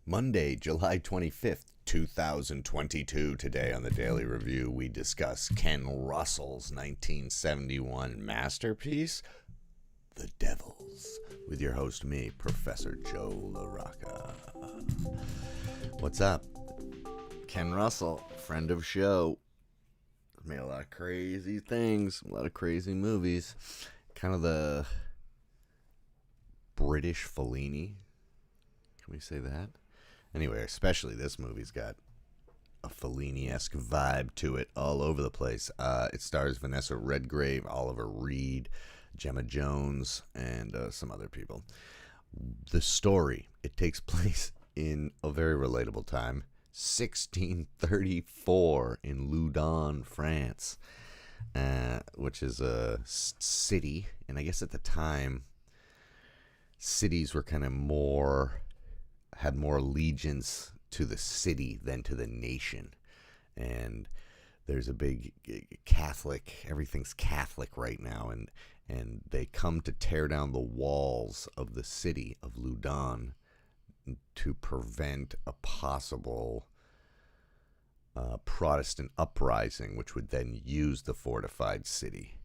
Monday, July 25th, 2022. Today on the Daily Review, we discuss Ken Russell's 1971 masterpiece, The Devils, with your host, me, Professor Joe LaRocca. What's up? Ken Russell, friend of show, made a lot of crazy things, a lot of crazy movies. Kind of the British Fellini. Can we say that? Anyway, especially this movie's got a Fellini-esque vibe to it all over the place. It stars Vanessa Redgrave, Oliver Reed, Gemma Jones, and some other people. The story, it takes place in a very relatable time, 1634 in Loudun, France, which is a city. And I guess at the time, cities were kind of had more allegiance to the city than to the nation. And there's a big Catholic, everything's Catholic right now, and they come to tear down the walls of the city of Loudun to prevent a possible Protestant uprising, which would then use the fortified city.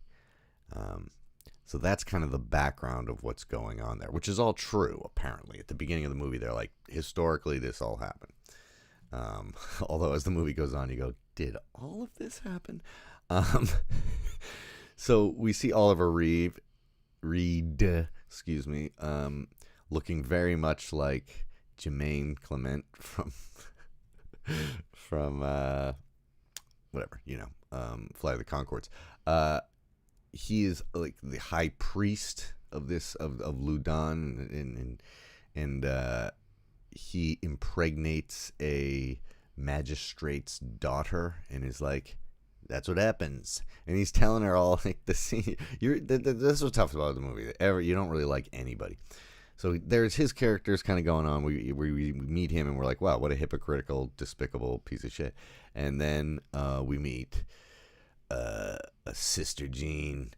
So that's kind of the background of what's going on there, which is all true, apparently. At the beginning of the movie, they're like, historically, this all happened. Although as the movie goes on, you go, did all of this happen? So we see Oliver Reed, looking very much like Jermaine Clement from whatever, Flight of the Conchords. He is like the high priest of Loudun, and he impregnates a magistrate's daughter, and is like, "That's what happens." And he's telling her all like the scene. This was tough about the movie. You don't really like anybody. So there's his characters kind of going on. We meet him, and we're like, "Wow, what a hypocritical, despicable piece of shit." And then we meet a Sister Jean,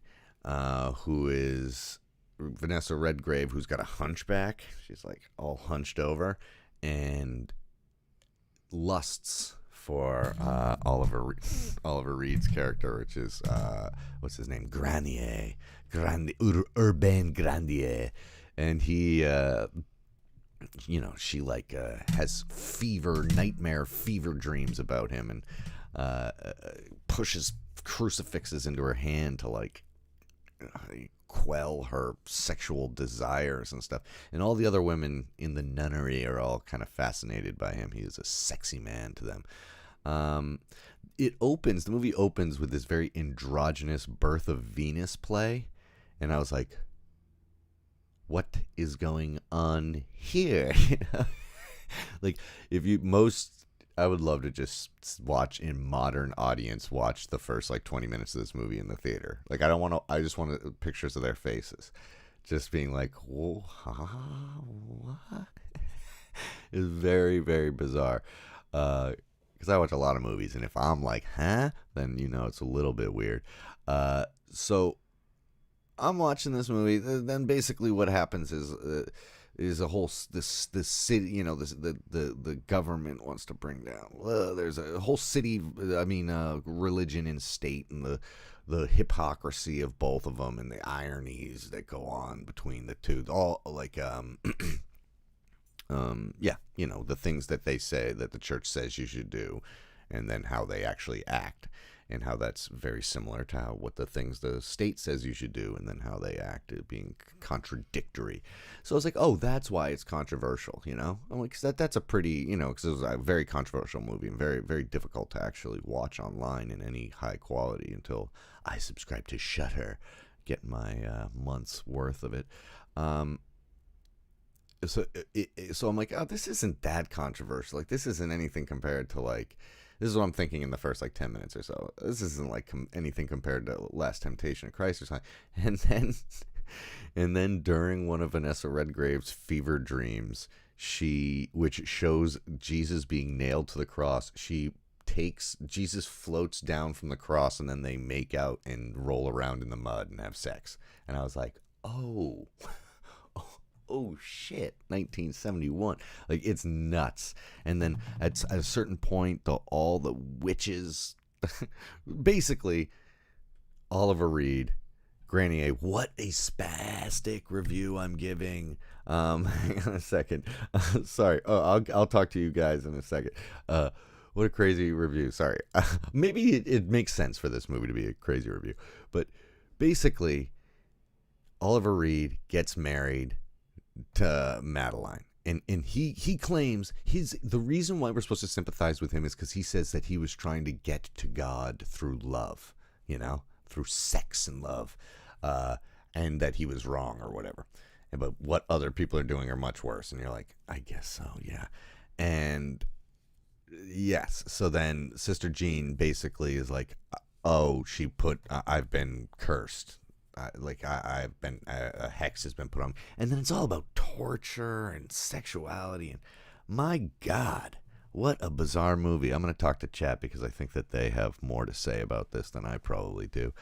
who is Vanessa Redgrave, who's got a hunchback. She's like all hunched over and lusts for Oliver Reed's character, which is what's his name, Urbain Grandier, and he she like has nightmare fever dreams about him, and pushes crucifixes into her hand to like quell her sexual desires and stuff. And all the other women in the nunnery are all kind of fascinated by him. He is a sexy man to them. The movie opens with this very androgynous Birth of Venus play, and I was like, what is going on here? Like, I would love to just watch the first like 20 minutes of this movie in the theater. Like, I just want pictures of their faces just being like, whoa, what? It's very, very bizarre. Because I watch a lot of movies, and if I'm like, huh, then it's a little bit weird. So I'm watching this movie. Then basically what happens is a whole this city, the government wants to bring down. There's a whole city, religion and state, and the hypocrisy of both of them, and the ironies that go on between the two. All like the things that they say that the church says you should do, and then how they actually act, and how that's very similar to what the things the state says you should do, and then how they act, it being contradictory. So I was like, oh, that's why it's controversial, I'm like, that's a pretty, because it was a very controversial movie, and very, very difficult to actually watch online in any high quality until I subscribed to Shudder, get my month's worth of it. So I'm like, oh, this isn't that controversial. Like, this isn't anything compared to like, this is what I'm thinking in the first like 10 minutes or so. This isn't like anything compared to Last Temptation of Christ or something. And then during one of Vanessa Redgrave's fever dreams, which shows Jesus being nailed to the cross, Jesus floats down from the cross, and then they make out and roll around in the mud and have sex. And I was like, oh, oh shit, 1971. Like, it's nuts. And then at a certain point, all the witches, basically, Oliver Reed, Granny A, what a spastic review I'm giving. Hang on a second. Sorry. Oh, I'll talk to you guys in a second. What a crazy review. Sorry. Maybe it makes sense for this movie to be a crazy review. But basically, Oliver Reed gets married to Madeline. And he claims the reason why we're supposed to sympathize with him is because he says that he was trying to get to God through love, through sex and love, and that he was wrong or whatever. But what other people are doing are much worse. And you're like, I guess so, yeah. And yes, so then Sister Jean basically is like, oh, I've been cursed. I've been, a hex has been put on me. And then it's all about torture and sexuality. And my God, what a bizarre movie. I'm going to talk to chat because I think that they have more to say about this than I probably do.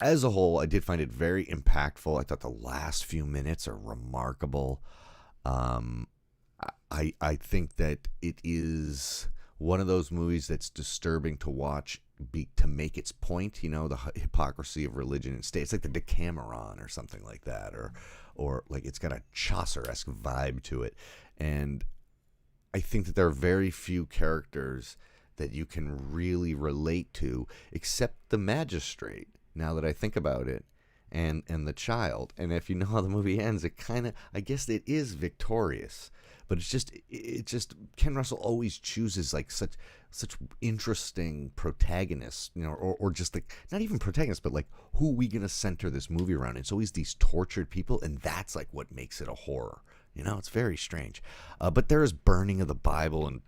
As a whole, I did find it very impactful. I thought the last few minutes are remarkable. I think that it is one of those movies that's disturbing to watch to make its point, the hypocrisy of religion and state. It's like the Decameron or something like that, or like it's got a Chaucer-esque vibe to it. And I think that there are very few characters that you can really relate to except the magistrate, now that I think about it, and the child. And if you know how the movie ends, it kind of, I guess it is victorious. But it's just Ken Russell always chooses like such interesting protagonists, or just like not even protagonists, but like who are we gonna center this movie around? It's always these tortured people, and that's like what makes it a horror. It's very strange. But there is burning of the Bible and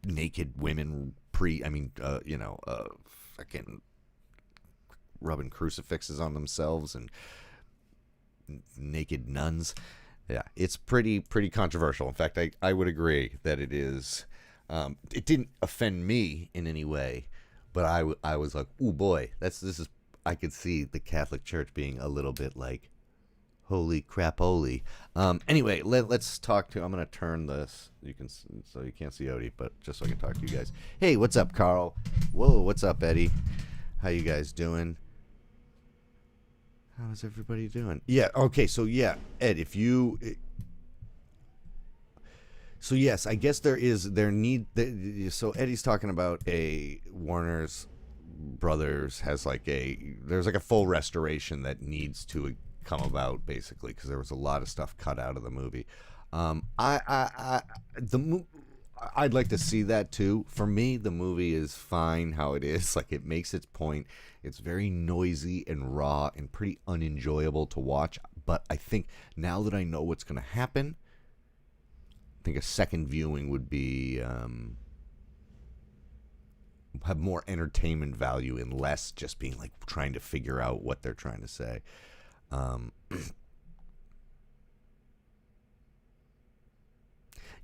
naked women fucking rubbing crucifixes on themselves and naked nuns. Yeah, it's pretty controversial. In fact, I would agree that it is. It didn't offend me in any way, but I was like, oh boy, I could see the Catholic Church being a little bit like, holy crap-oly. Anyway, let's talk to. I'm gonna turn this. So you can't see Odie, but just so I can talk to you guys. Hey, what's up, Carl? Whoa, what's up, Eddie? How you guys doing? How's everybody doing? Yeah, okay, so yeah, Ed, so yes, I guess so Eddie's talking about Warner's Brothers has there's like a full restoration that needs to come about, basically, because there was a lot of stuff cut out of the movie. I'd like to see that too. For me, the movie is fine how it is. Like, it makes its point. It's very noisy and raw and pretty unenjoyable to watch. But I think now that I know what's going to happen, I think a second viewing would be have more entertainment value and less just being like trying to figure out what they're trying to say.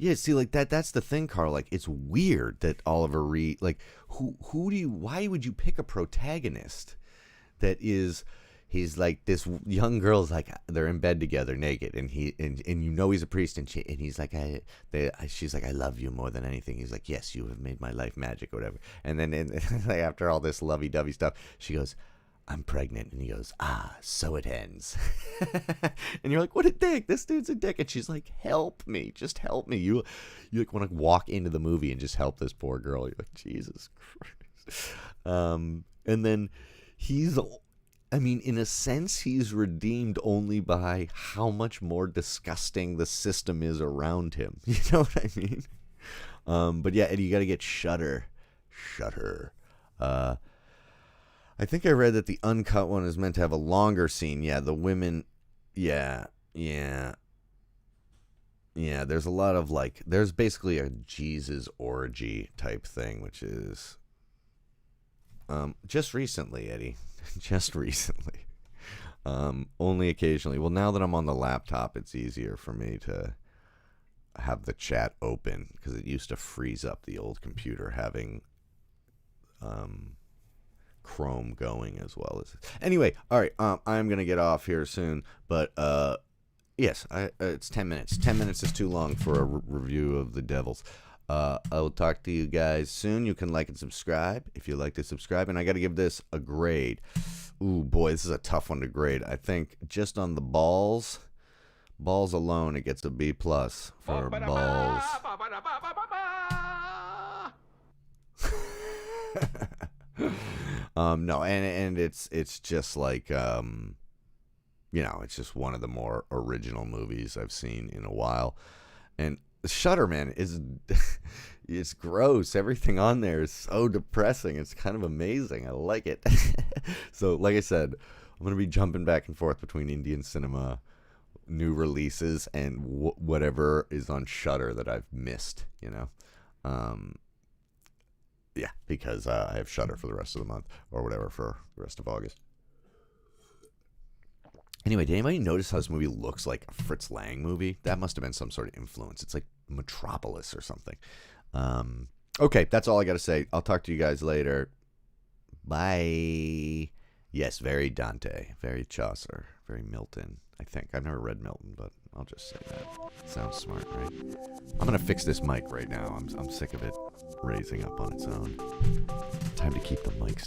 Yeah, see, like that's the thing, Carl. Like, it's weird that Oliver Reed, like, why would you pick a protagonist that is, he's like, this young girl's like, they're in bed together naked, and he's a priest, and he's like, she's like, I love you more than anything. He's like, yes, you have made my life magic, or whatever. And then like, after all this lovey-dovey stuff, she goes, I'm pregnant. And he goes, so it ends. And you're like, what a dick. This dude's a dick. And she's like, help me. Just help me. You like want to walk into the movie and just help this poor girl. You're like, Jesus Christ. And then in a sense, he's redeemed only by how much more disgusting the system is around him. You know what I mean? But yeah, Eddie, you got to get Shudder. I think I read that the uncut one is meant to have a longer scene. Yeah, the women. Yeah. There's a lot of there's basically a Jesus orgy type thing, which is just recently, Eddie. Just recently. Only occasionally. Well, now that I'm on the laptop, it's easier for me to have the chat open, because it used to freeze up the old computer having Chrome going as well as. Anyway, all right. I'm gonna get off here soon, but Yes, it's 10 minutes. 10 minutes is too long for a review of The Devils. I will talk to you guys soon. You can like and subscribe if you like to subscribe. And I got to give this a grade. Ooh, boy, this is a tough one to grade. I think just on the balls alone, it gets a B+ for balls. No, and it's just like it's just one of the more original movies I've seen in a while. And Shudder, man, is it's gross. Everything on there is so depressing. It's kind of amazing. I like it. So, like I said, I'm gonna be jumping back and forth between Indian cinema, new releases, and whatever is on Shudder that I've missed. Yeah, because I have Shudder for the rest of the month, or whatever, for the rest of August. Anyway, did anybody notice how this movie looks like a Fritz Lang movie? That must have been some sort of influence. It's like Metropolis or something. Okay, that's all I got to say. I'll talk to you guys later. Bye. Yes, very Dante, very Chaucer, very Milton, I think. I've never read Milton, but I'll just say that. Sounds smart, right? I'm going to fix this mic right now. I'm sick of it raising up on its own. Time to keep the mics